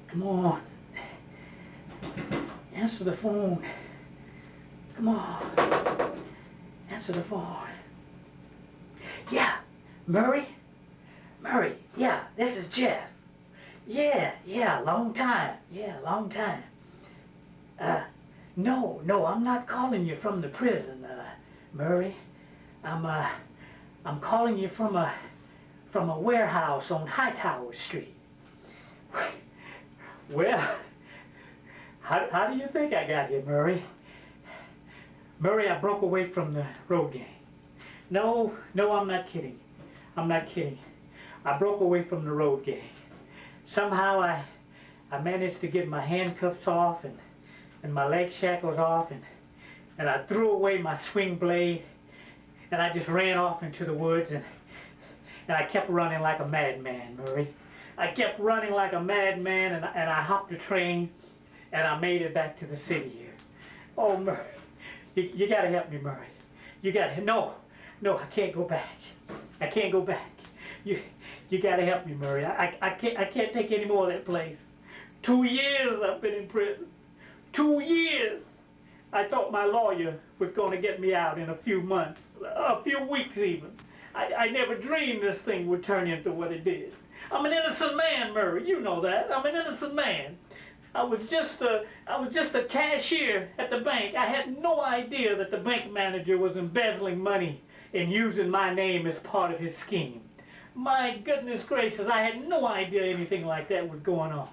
Come on. Answer the phone. Come on. Answer the phone. Yeah, Murray? Murray, yeah, this is Jeff. Yeah, long time. Yeah, long time. Uh, no, I'm not calling you from the prison, Murray. I'm calling you from a warehouse on Hightower Street. Well, how do you think I got here, Murray? Murray, I broke away from the road gang. No, I'm not kidding. I'm not kidding. I broke away from the road gang. Somehow I managed to get my handcuffs off and my leg shackles off and I threw away my swing blade and I just ran off into the woods and I kept running like a madman, Murray. I kept running like a madman and I hopped a train and I made it back to the city here. Oh, Murray, you gotta help me, Murray. You gotta, no, I can't go back. I can't go back. You gotta help me, Murray. I can't take any more of that place. 2 years I've been in prison. 2 years. I thought my lawyer was going to get me out in a few months, a few weeks even. I never dreamed this thing would turn into what it did. I'm an innocent man, Murray. You know that. I'm an innocent man. I was just a cashier at the bank. I had no idea that the bank manager was embezzling money and using my name as part of his scheme. My goodness gracious, I had no idea anything like that was going on.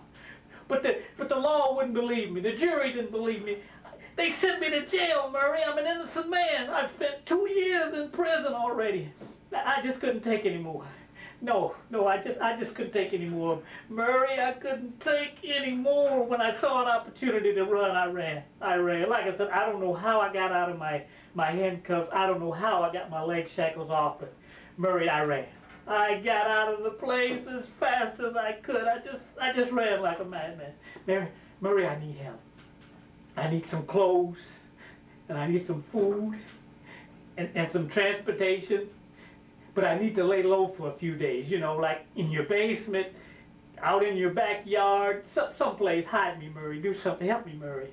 But the law wouldn't believe me. The jury didn't believe me. They sent me to jail, Murray. I'm an innocent man. I've spent 2 years in prison already. I just couldn't take any more. No, I just couldn't take any more. Murray, I couldn't take any more. When I saw an opportunity to run, I ran. Like I said, I don't know how I got out of my handcuffs. I don't know how I got my leg shackles off, but Murray, I ran. I got out of the place as fast as I could. I just ran like a madman. Murray, I need help. I need some clothes, and I need some food, and some transportation. But I need to lay low for a few days, you know, like in your basement, out in your backyard, someplace. Hide me, Murray. Do something. Help me, Murray.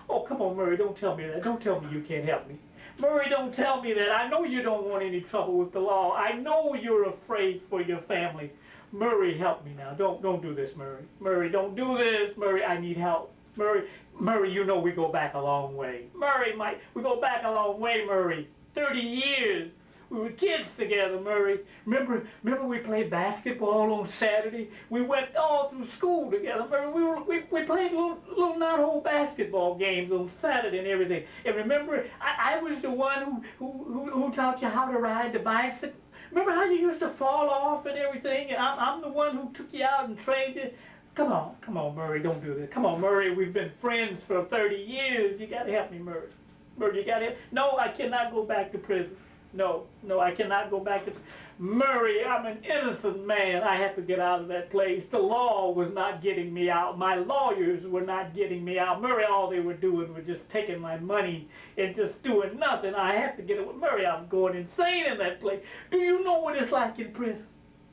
Oh, come on, Murray. Don't tell me that. Don't tell me you can't help me. Murray, don't tell me that. I know you don't want any trouble with the law. I know you're afraid for your family. Murray, help me now. Don't do this, Murray. Murray, don't do this. Murray, I need help. Murray, you know we go back a long way. Murray, we go back a long way, Murray. 30 years. We were kids together, Murray. Remember we played basketball on Saturday? We went all through school together. Murray, we played little not-hole basketball games on Saturday and everything. And remember, I was the one who taught you how to ride the bicycle. Remember how you used to fall off and everything? And I'm the one who took you out and trained you. Come on, Murray, don't do this. Come on, Murray, we've been friends for 30 years. You gotta help me, Murray. Murray, you gotta help. No, I cannot go back to prison. No, I cannot go back to... Murray, I'm an innocent man. I had to get out of that place. The law was not getting me out. My lawyers were not getting me out. Murray, all they were doing was just taking my money and just doing nothing. I had to get it with Murray. I'm going insane in that place. Do you know what it's like in prison?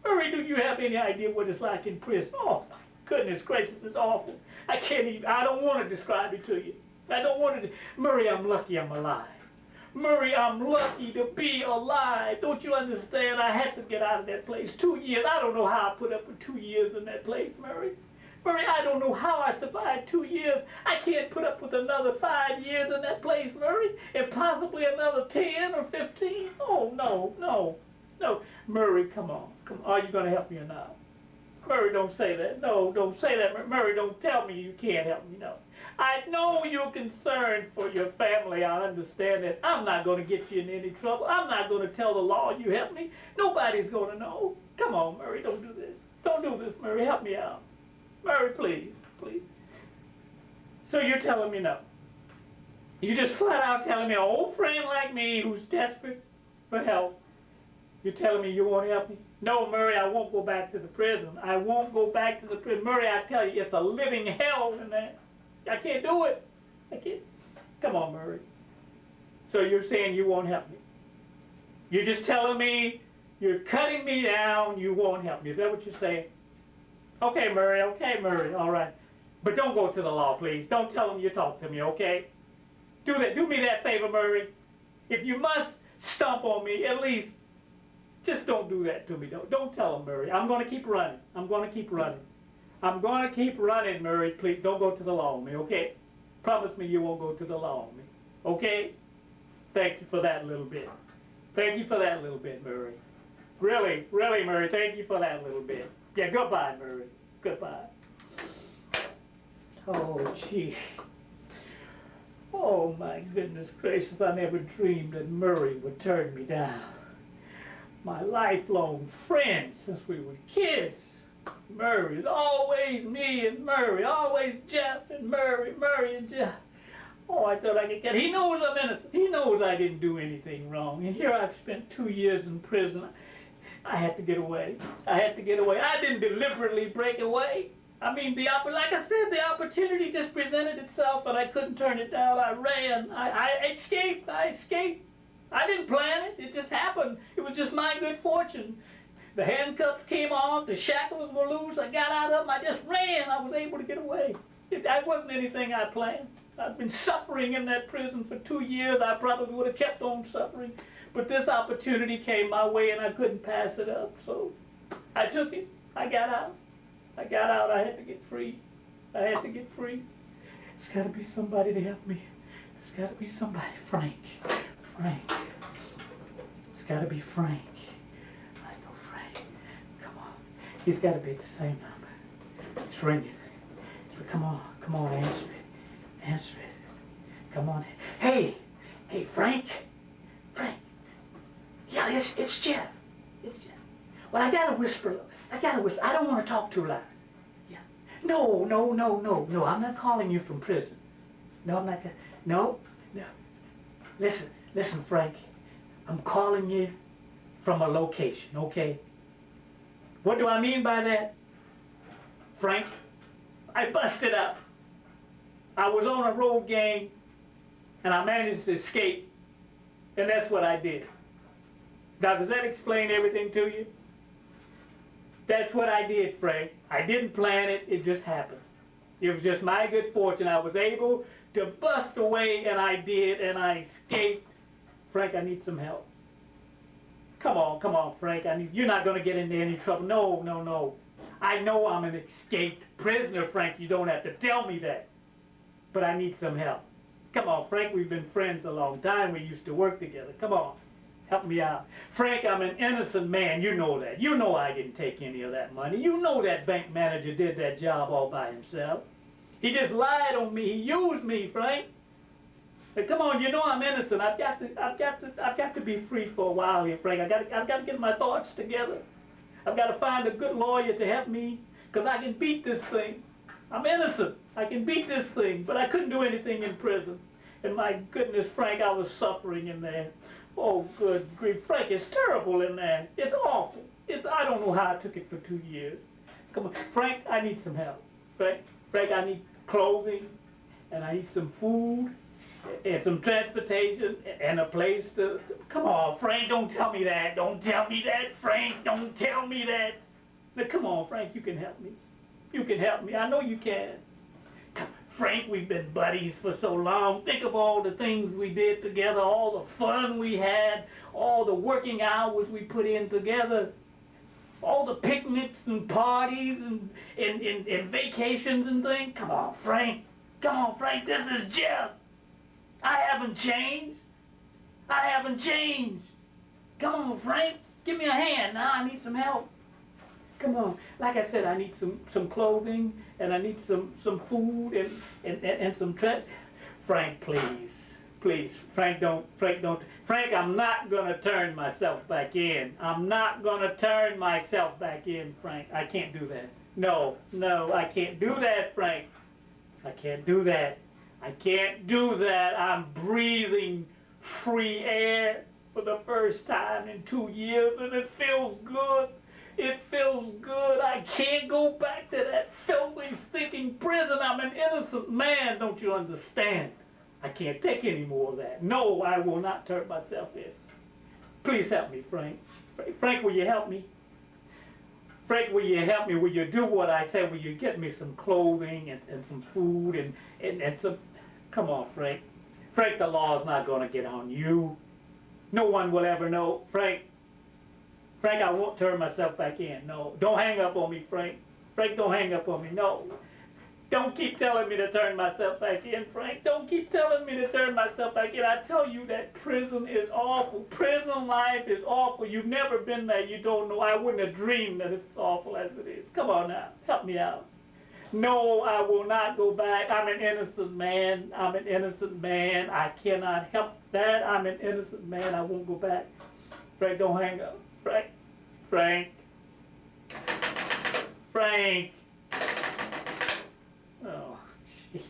Murray, do you have any idea what it's like in prison? Oh, my goodness gracious, it's awful. I don't want to describe it to you. I don't want to... Murray, I'm lucky I'm alive. Murray, I'm lucky to be alive. Don't you understand? I had to get out of that place. 2 years. I don't know how I put up with 2 years in that place, Murray. Murray, I don't know how I survived 2 years. I can't put up with another 5 years in that place, Murray, and possibly another 10 or 15. Oh, no. Murray, come on. Are you going to help me or not? Murray, don't say that. No, don't say that. Murray, don't tell me you can't help me. No. I know you're concerned for your family. I understand that. I'm not going to get you in any trouble. I'm not going to tell the law you helped me. Nobody's going to know. Come on, Murray, don't do this. Don't do this, Murray. Help me out. Murray, please. So you're telling me no. You just flat out telling me an old friend like me who's desperate for help, you're telling me you won't help me? No, Murray, I won't go back to the prison. I won't go back to the prison. Murray, I tell you, it's a living hell in there. I can't do it. I can't. Come on, Murray. So you're saying you won't help me? You're just telling me you're cutting me down, you won't help me. Is that what you're saying? Okay, Murray, all right. But don't go to the law, please. Don't tell them you talked to me, okay? Do that. Do me that favor, Murray. If you must stomp on me, at least just don't do that to me. Don't tell them, Murray. I'm going to keep running. I'm going to keep running. I'm going to keep running, Murray. Please don't go to the law on me, okay? Promise me you won't go to the law on me, okay? Thank you for that little bit. Thank you for that little bit, Murray. Really, really, Murray, thank you for that little bit. Yeah, goodbye, Murray. Goodbye. Oh, gee. Oh, my goodness gracious, I never dreamed that Murray would turn me down. My lifelong friend since we were kids. Murray's always me and Murray, always Jeff and Murray, Murray and Jeff. Oh, I thought I could get. He knows I'm innocent. He knows I didn't do anything wrong. And here I've spent 2 years in prison. I had to get away. I had to get away. I didn't deliberately break away. I mean, like I said, the opportunity just presented itself, and I couldn't turn it down. I ran. I escaped. I escaped. I didn't plan it. It just happened. It was just my good fortune. The handcuffs came off. The shackles were loose. I got out of them. I just ran. I was able to get away. It wasn't anything I planned. I've been suffering in that prison for 2 years. I probably would have kept on suffering. But this opportunity came my way, and I couldn't pass it up. So I took it. I got out. I got out. I had to get free. I had to get free. There's got to be somebody to help me. There's got to be somebody. Frank. Frank. It's got to be Frank. I know Frank. Come on. He's got to be at the same number. It's ringing. Come on. Come on. Answer it. Answer it. Come on. Hey. Hey, Frank. Frank. Yeah, it's Jeff. It's Jeff. Well, I got to whisper. I don't want to talk too loud. Yeah. No. I'm not calling you from prison. No, I'm not. No. Listen, Frank. I'm calling you from a location, okay? What do I mean by that? Frank, I busted up. I was on a road gang, and I managed to escape, and that's what I did. Now, does that explain everything to you? That's what I did, Frank. I didn't plan it, it just happened. It was just my good fortune. I was able to bust away, and I did, and I escaped. Frank, I need some help. Come on, Frank. You're not going to get into any trouble. No. I know I'm an escaped prisoner, Frank. You don't have to tell me that. But I need some help. Come on, Frank. We've been friends a long time. We used to work together. Come on. Help me out. Frank, I'm an innocent man. You know that. You know I didn't take any of that money. You know that bank manager did that job all by himself. He just lied on me. He used me, Frank. Hey, come on, you know I'm innocent. I've got to be free for a while here, Frank. I've got to get my thoughts together. I've got to find a good lawyer to help me, because I can beat this thing. I'm innocent. I can beat this thing, but I couldn't do anything in prison. And my goodness, Frank, I was suffering in there. Oh, good grief. Frank, it's terrible in there. It's awful. I don't know how I took it for 2 years. Come on, Frank, I need some help. Frank, I need clothing, and I need some food, and some transportation, and a place to... Come on, Frank, don't tell me that. Don't tell me that, Frank. Don't tell me that. Now, come on, Frank, you can help me. You can help me. I know you can. Frank, we've been buddies for so long. Think of all the things we did together, all the fun we had, all the working hours we put in together, all the picnics and parties and vacations and things. Come on, Frank. Come on, Frank. This is Jeff. I haven't changed. I haven't changed. Come on, Frank. Give me a hand now. I need some help. Come on. Like I said, I need some clothing, and I need some food and some Frank, please. Please. Frank, don't. Frank, I'm not going to turn myself back in. I'm not going to turn myself back in, Frank. I can't do that. No, I can't do that, Frank. I can't do that. I can't do that. I'm breathing free air for the first time in 2 years, and it feels good. It feels good. I can't go back to that filthy, stinking prison. I'm an innocent man, don't you understand? I can't take any more of that. No, I will not turn myself in. Please help me, Frank. Frank, will you help me? Frank, will you help me? Will you do what I say? Will you get me some clothing and some food and some... Come on, Frank. Frank, the law's not going to get on you. No one will ever know. Frank, I won't turn myself back in. No, don't hang up on me, Frank. Frank, don't hang up on me. No. Don't keep telling me to turn myself back in, Frank. Don't keep telling me to turn myself back in. I tell you that prison is awful. Prison life is awful. You've never been there. You don't know. I wouldn't have dreamed that it's awful as it is. Come on now. Help me out. No, I will not go back. I'm an innocent man. I'm an innocent man. I cannot help that. I'm an innocent man. I won't go back. Frank, don't hang up. Frank. Frank. Frank. Oh, gee.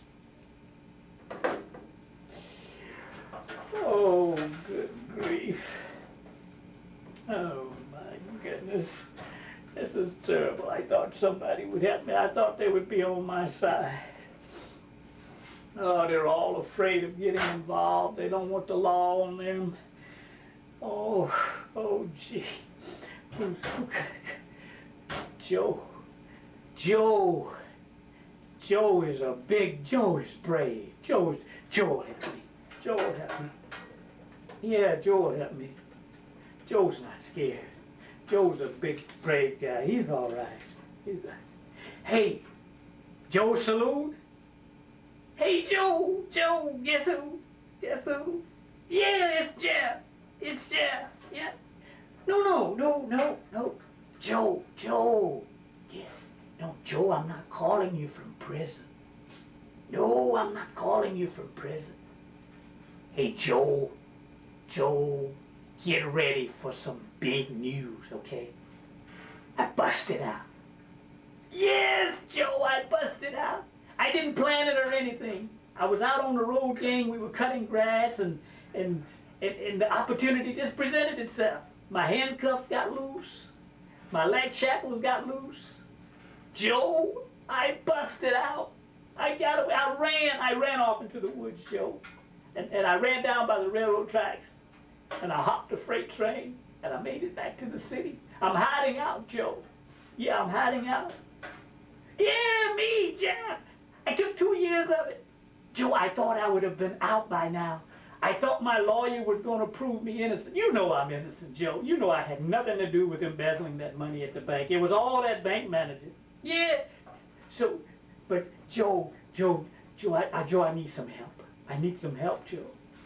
Oh, good grief. Oh, my goodness. This is terrible. I thought somebody would help me. I thought they would be on my side. Oh, they're all afraid of getting involved. They don't want the law on them. Oh, gee. Joe. Joe is brave. Joe will help me. Joe will help me. Yeah, Joe will help me. Joe's not scared. Joe's a big, brave guy. He's all right. Hey, Joe Saloon? Hey, Joe, guess who? Yeah, it's Jeff. Yeah. No. Joe. Yeah. No, Joe, I'm not calling you from prison. No, I'm not calling you from prison. Hey, Joe, get ready for some big news, okay? I busted out. Yes, Joe, I busted out. I didn't plan it or anything. I was out on the road, gang. We were cutting grass, and the opportunity just presented itself. My handcuffs got loose. My leg shackles got loose. Joe, I busted out. I ran off into the woods, Joe. And I ran down by the railroad tracks. And I hopped a freight train, and I made it back to the city. I'm hiding out, Joe. Yeah, I'm hiding out. Yeah, me, Jeff. I took 2 years of it. Joe, I thought I would have been out by now. I thought my lawyer was going to prove me innocent. You know I'm innocent, Joe. You know I had nothing to do with embezzling that money at the bank. It was all that bank manager. Yeah. So, but Joe, I need some help. I need some help, Joe.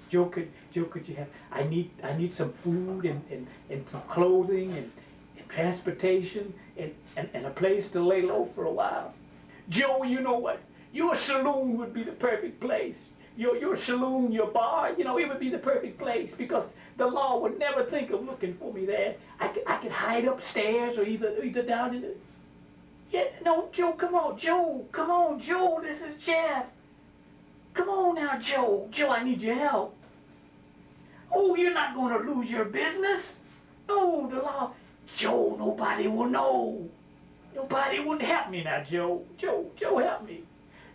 Joe, could you have? I need some food and some clothing and transportation and a place to lay low for a while. Joe, you know what? Your saloon would be the perfect place. Your saloon, your bar, it would be the perfect place because the law would never think of looking for me there. I could hide upstairs or either down in the... Yeah, no, Joe, come on, Joe, this is Jeff. Come on now, Joe, I need your help. Oh, you're not going to lose your business? No, the law. Joe, nobody will know. Nobody will help me now, Joe. Joe, help me.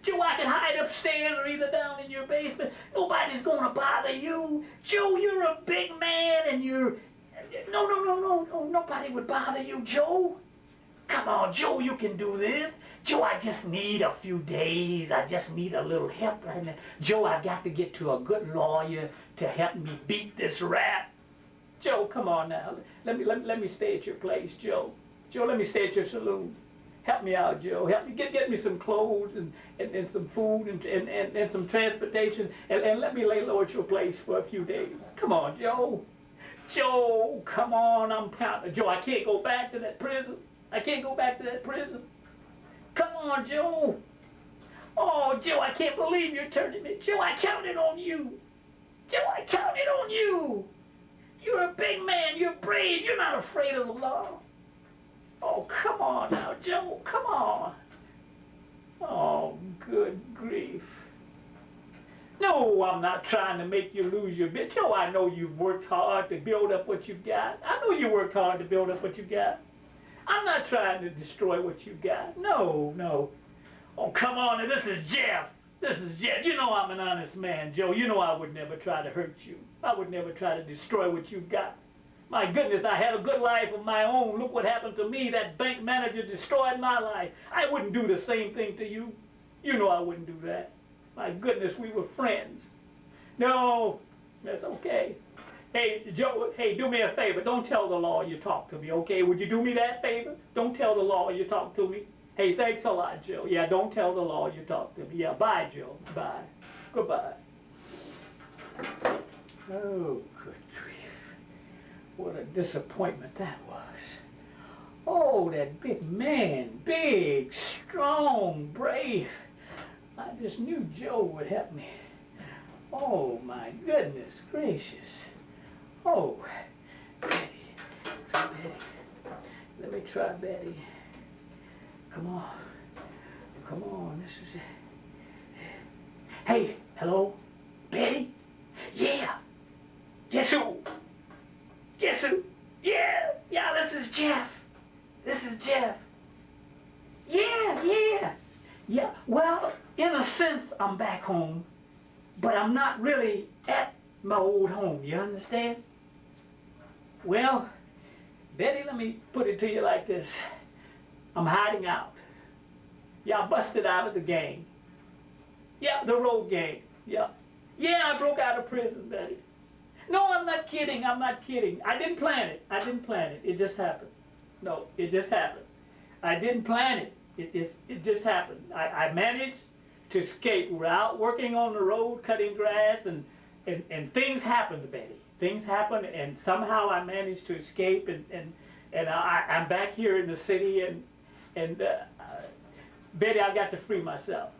Joe, I can hide upstairs or either down in your basement. Nobody's going to bother you. Joe, you're a big man and you're... No, nobody would bother you, Joe. Come on, Joe, you can do this. Joe, I just need a few days. I just need a little help right now. Joe, I've got to get to a good lawyer to help me beat this rap. Joe, come on now. Let me stay at your place, Joe. Joe, let me stay at your saloon. Help me out, Joe. Help me get me some clothes and some food and some transportation and let me lay low at your place for a few days. Come on, Joe. Joe, come on. I'm counting. Joe, I can't go back to that prison. Come on, Joe. Oh, Joe, I can't believe you're turning me. Joe, I counted on you. You're a big man. You're brave. You're not afraid of the law. Oh, come on now, Joe. Come on. Oh, good grief. No, I'm not trying to make you lose your bit. Joe, I know you've worked hard to build up what you've got. I'm not trying to destroy what you got. No. Oh, come on. This is Jeff. You know I'm an honest man, Joe. You know I would never try to hurt you. I would never try to destroy what you've got. My goodness, I had a good life of my own. Look what happened to me. That bank manager destroyed my life. I wouldn't do the same thing to you. You know I wouldn't do that. My goodness, we were friends. No, that's okay. Hey, Joe, hey, do me a favor. Don't tell the law you talked to me, okay? Would you do me that favor? Don't tell the law you talked to me. Hey, thanks a lot, Joe. Yeah, don't tell the law you talked to me. Yeah, bye, Joe. Bye. Goodbye. Oh, good grief. What a disappointment that was. Oh, that big man. Big, strong, brave. I just knew Joe would help me. Oh, my goodness gracious. Oh, Betty. Try Betty. Let me try Betty. Come on. Come on, this is it. Hey, hello? Betty? Yeah. Guess who? Guess who? Yeah, this is Jeff. This is Jeff. Yeah. Yeah, well, in a sense, I'm back home, but I'm not really at my old home, you understand? Well, Betty, let me put it to you like this. I'm hiding out. Yeah, I busted out of the gang. Yeah, the road gang. Yeah, I broke out of prison, Betty. No, I'm not kidding. I didn't plan it. It just happened. No, it just happened. I didn't plan it. It just happened. I managed to escape. We were out working on the road, cutting grass, and things happened, Betty. Things happened, and somehow I managed to escape, and I'm back here in the city, and Betty, I've got to free myself.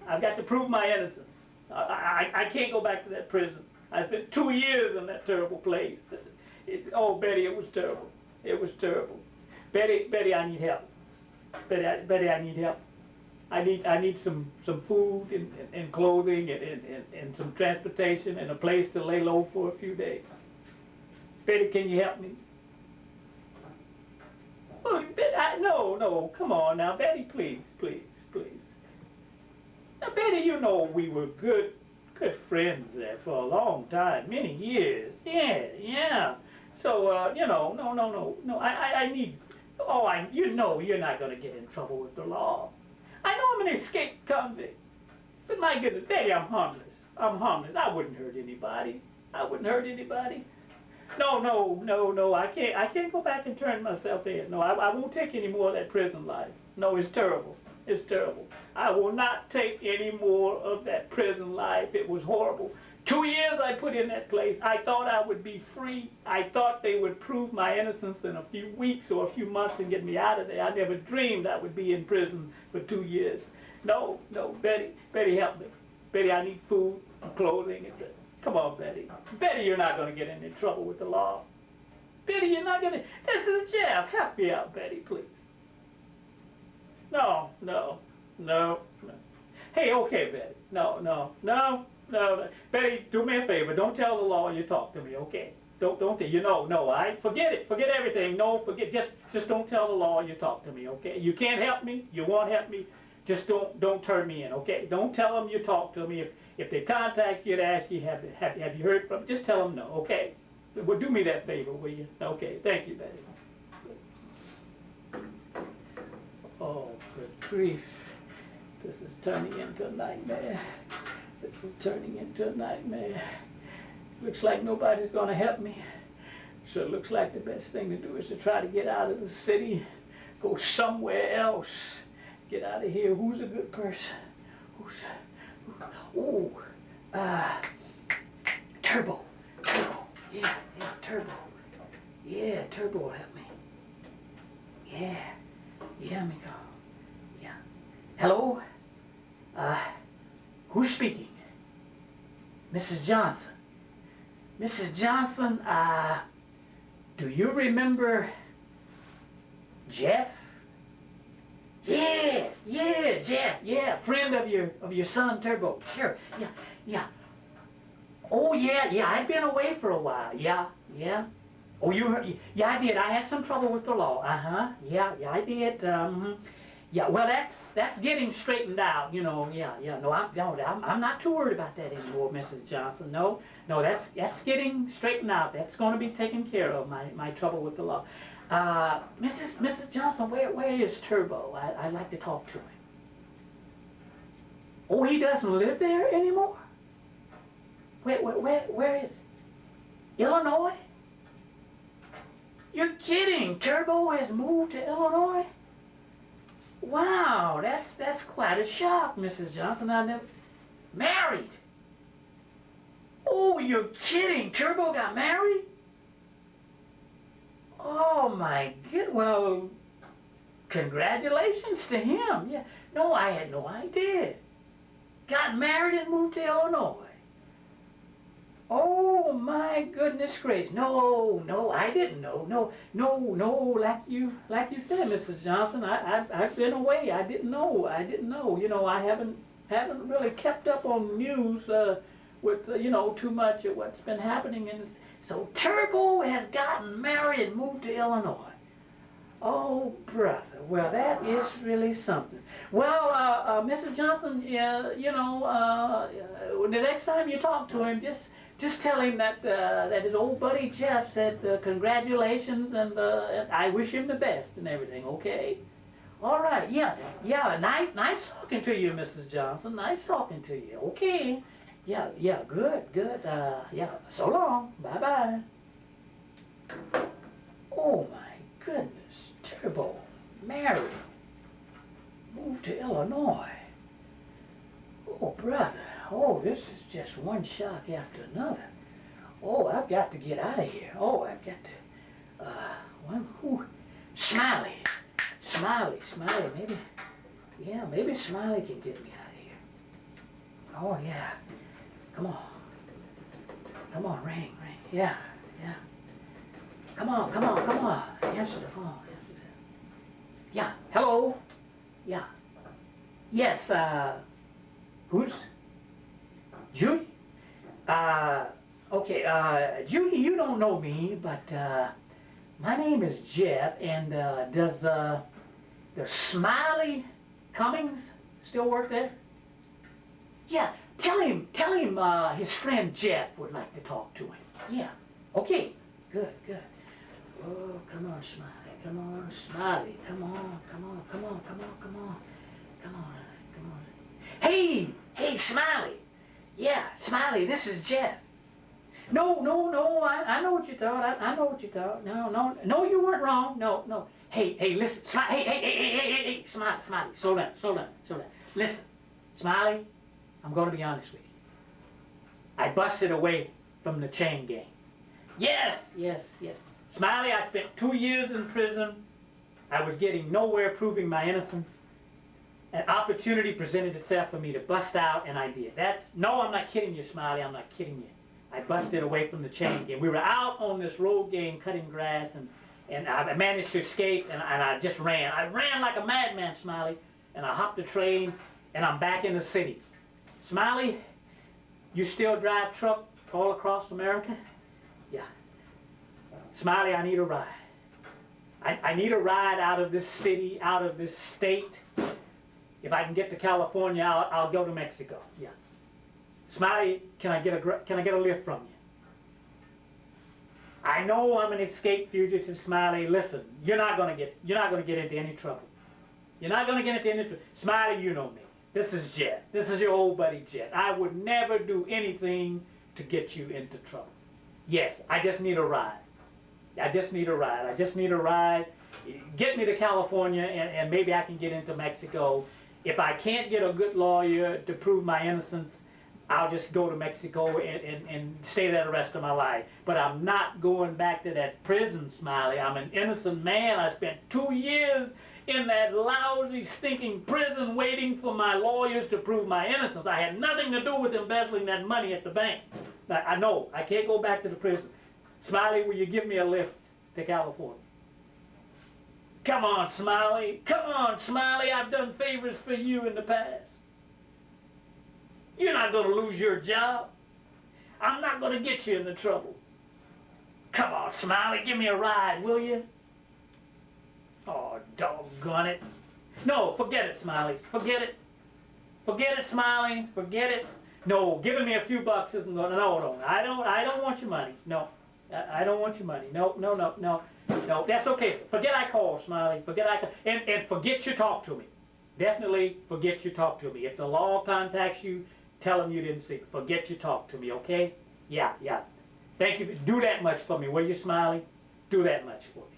I've got to prove my innocence. I can't go back to that prison. I spent 2 years in that terrible place. Oh, Betty, it was terrible. It was terrible. Betty, I need help. Betty, I need help. I need some food and clothing and some transportation and a place to lay low for a few days. Betty, can you help me? Oh, Betty, no, come on now, Betty, please. Now, Betty, you know we were good friends there for a long time, many years. Yeah. So, no. I need. You know you're not going to get in trouble with the law. I know I'm an escaped convict, but my goodness, Betty, I'm harmless. I wouldn't hurt anybody. No. I can't go back and turn myself in. No, I won't take any more of that prison life. No, it's terrible. I will not take any more of that prison life. It was horrible. 2 years I put in that place. I thought I would be free. I thought they would prove my innocence in a few weeks or a few months and get me out of there. I never dreamed I would be in prison for 2 years. No, Betty, help me. Betty, I need food and clothing. Come on, Betty. Betty, you're not going to get into trouble with the law. Betty, you're not going to. This is Jeff. Help me out, Betty, please. No. Hey, okay, Betty. No. Betty, do me a favor. Don't tell the law you talk to me, okay? Don't. No. I forget it. Forget everything. No, forget. Just don't tell the law you talk to me, okay? You can't help me. You won't help me. Just don't turn me in, okay? Don't tell them you talk to me. If they contact you to ask you have you heard from me, just tell them no, okay? Well, do me that favor, will you? Okay. Thank you, Betty. Oh, good grief. This is turning into a nightmare. Looks like nobody's going to help me. So it looks like the best thing to do is to try to get out of the city, go somewhere else. Get out of here. Who's a good person? Turbo. Yeah, Turbo. Yeah, Turbo will help me. Yeah, let me go. Yeah. Hello? Who's speaking? Mrs. Johnson. Mrs. Johnson, do you remember Jeff? Yeah, Jeff. Yeah, friend of your son Turbo. Sure. Yeah. Oh yeah. I've been away for a while. Yeah. Oh, you heard? Yeah, I did. I had some trouble with the law. Yeah, I did. Yeah, well, that's getting straightened out, you know. Yeah, yeah. No, I'm not too worried about that anymore, Mrs. Johnson. No, no, that's getting straightened out. That's going to be taken care of. My trouble with the law. Mrs. Johnson, where is Turbo? I'd like to talk to him. Oh, he doesn't live there anymore. Where is he? Illinois? You're kidding! Turbo has moved to Illinois? Wow, that's quite a shock, Mrs. Johnson. I never married. Oh, you're kidding! Turbo got married? Oh my good. Well, congratulations to him. Yeah. No, I had no idea. Got married and moved to Illinois. Oh my goodness gracious! No, I didn't know. No. Like you said, Mrs. Johnson. I've been away. I didn't know. You know, I haven't really kept up on news with you know, too much of what's been happening in this. So Turbo has gotten married and moved to Illinois. Oh, brother. Well, that is really something. Well, Mrs. Johnson, you know, the next time you talk to him, just tell him that that his old buddy Jeff said congratulations and I wish him the best and everything. Okay. All right. Yeah. Nice talking to you, Mrs. Johnson. Nice talking to you. Okay. Yeah. Good. Yeah. So long. Bye. Oh my goodness. Turbo, married, moved to Illinois. Oh, brother. Oh, this is just one shock after another. Oh, I've got to get out of here. Oh, I've got to, Smiley, maybe Smiley can get me out of here. Oh, yeah. Come on, ring. Yeah. Come on. Answer the phone. Yeah, hello? Yeah. Yes, who's? Judy? Okay, Judy, you don't know me, but, my name is Jeff, and, does Smiley Cummings still work there? Yeah, tell him, his friend Jeff would like to talk to him. Yeah, okay, good. Oh, come on, Smiley. Come on. Hey, Smiley. Yeah, Smiley, this is Jeff. No, I know what you thought. I know what you thought. No, you weren't wrong. No. Hey, listen, hey, Smiley, slow down. Listen, Smiley, I'm going to be honest with you. I busted away from the chain gang. Yes. Smiley, I spent 2 years in prison. I was getting nowhere proving my innocence. An opportunity presented itself for me to bust out, and I did. No, I'm not kidding you, Smiley. I'm not kidding you. I busted away from the chain gang. We were out on this road game cutting grass, and I managed to escape, and I just ran. I ran like a madman, Smiley, and I hopped the train, and I'm back in the city. Smiley, you still drive truck all across America? Yeah. Smiley, I need a ride. I need a ride out of this city, out of this state. If I can get to California, I'll go to Mexico. Yeah. Smiley, can I get a lift from you? I know I'm an escaped fugitive, Smiley. Listen, you're not gonna get into any trouble. You're not gonna get into any trouble. Smiley, you know me. This is Jeff. This is your old buddy Jeff. I would never do anything to get you into trouble. Yes, I just need a ride. I just need a ride. Get me to California, and maybe I can get into Mexico. If I can't get a good lawyer to prove my innocence, I'll just go to Mexico and stay there the rest of my life. But I'm not going back to that prison, Smiley. I'm an innocent man. I spent 2 years in that lousy, stinking prison waiting for my lawyers to prove my innocence. I had nothing to do with embezzling that money at the bank. I know, I can't go back to the prison. Smiley, will you give me a lift to California? Come on, Smiley. I've done favors for you in the past. You're not going to lose your job. I'm not going to get you into trouble. Come on, Smiley, give me a ride, will you? Oh, doggone it. No, forget it, Smiley. Forget it. Forget it, Smiley. Forget it. No, giving me a few bucks isn't gonna. No, no. I don't want your money. No, I don't want your money. No, no, no, no, no. That's okay. Forget I called, Smiley. Forget I called. And forget you talk to me. Definitely forget you talk to me. If the law contacts you, tell them you didn't see. Forget you talk to me. Okay? Yeah, yeah. Thank you. Do that much for me, will you, Smiley? Do that much for me.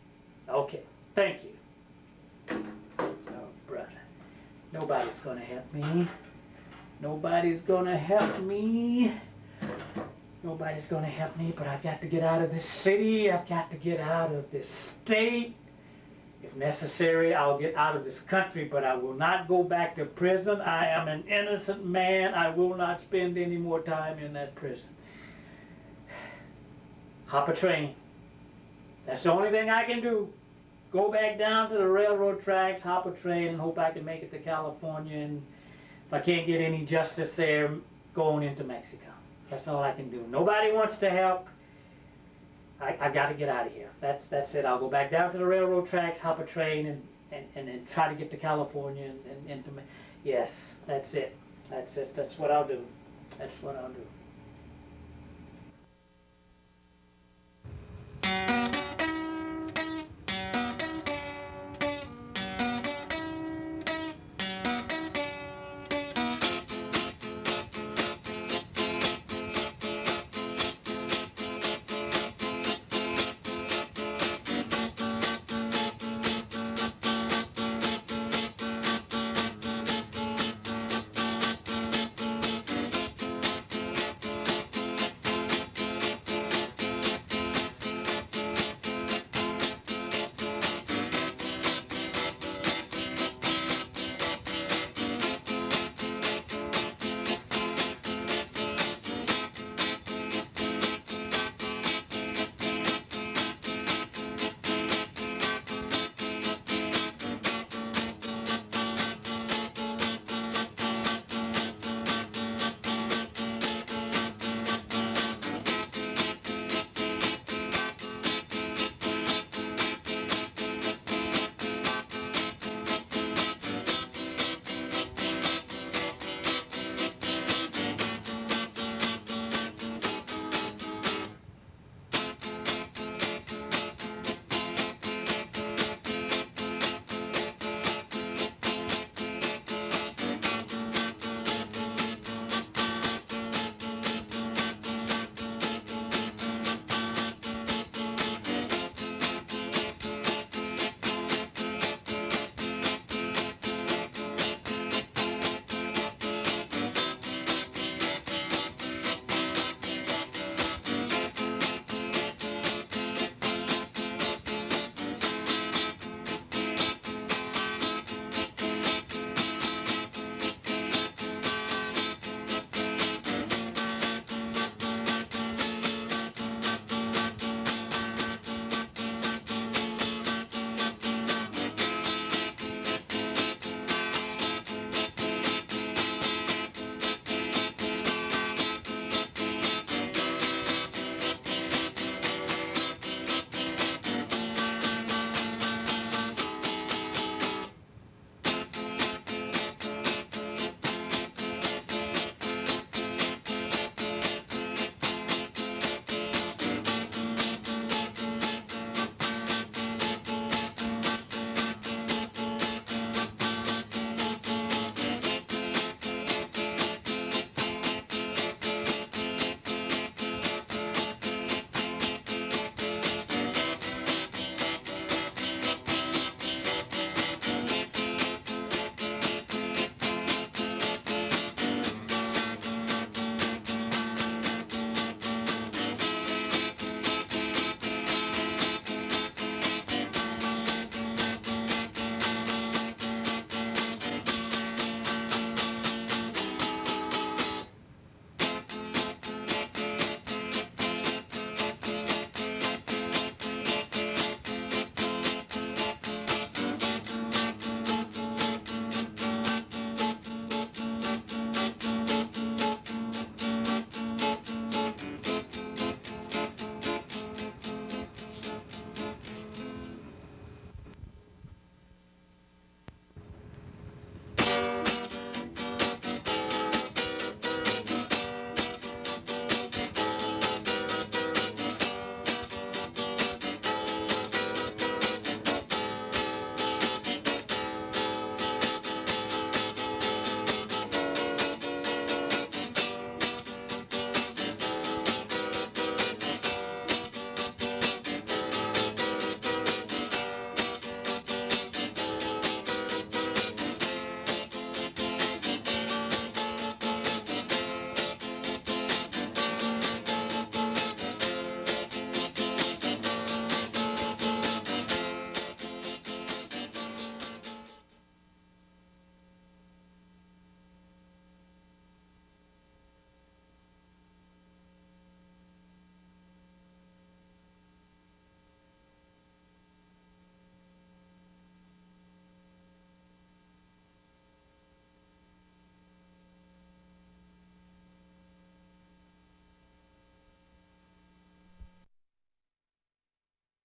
Okay. Thank you. Oh, brother. Nobody's gonna help me. Nobody's gonna help me. Nobody's gonna help me, but I've got to get out of this city. I've got to get out of this state. If necessary, I'll get out of this country, but I will not go back to prison. I am an innocent man. I will not spend any more time in that prison. Hop a train. That's the only thing I can do. Go back down to the railroad tracks, hop a train, and hope I can make it to California. And if I can't get any justice there, go on into Mexico. That's all I can do. Nobody wants to help. I've got to get out of here. That's it. I'll go back down to the railroad tracks, hop a train, and try to get to California and into. Yes, that's it. That's it. That's what I'll do. That's what I'll do.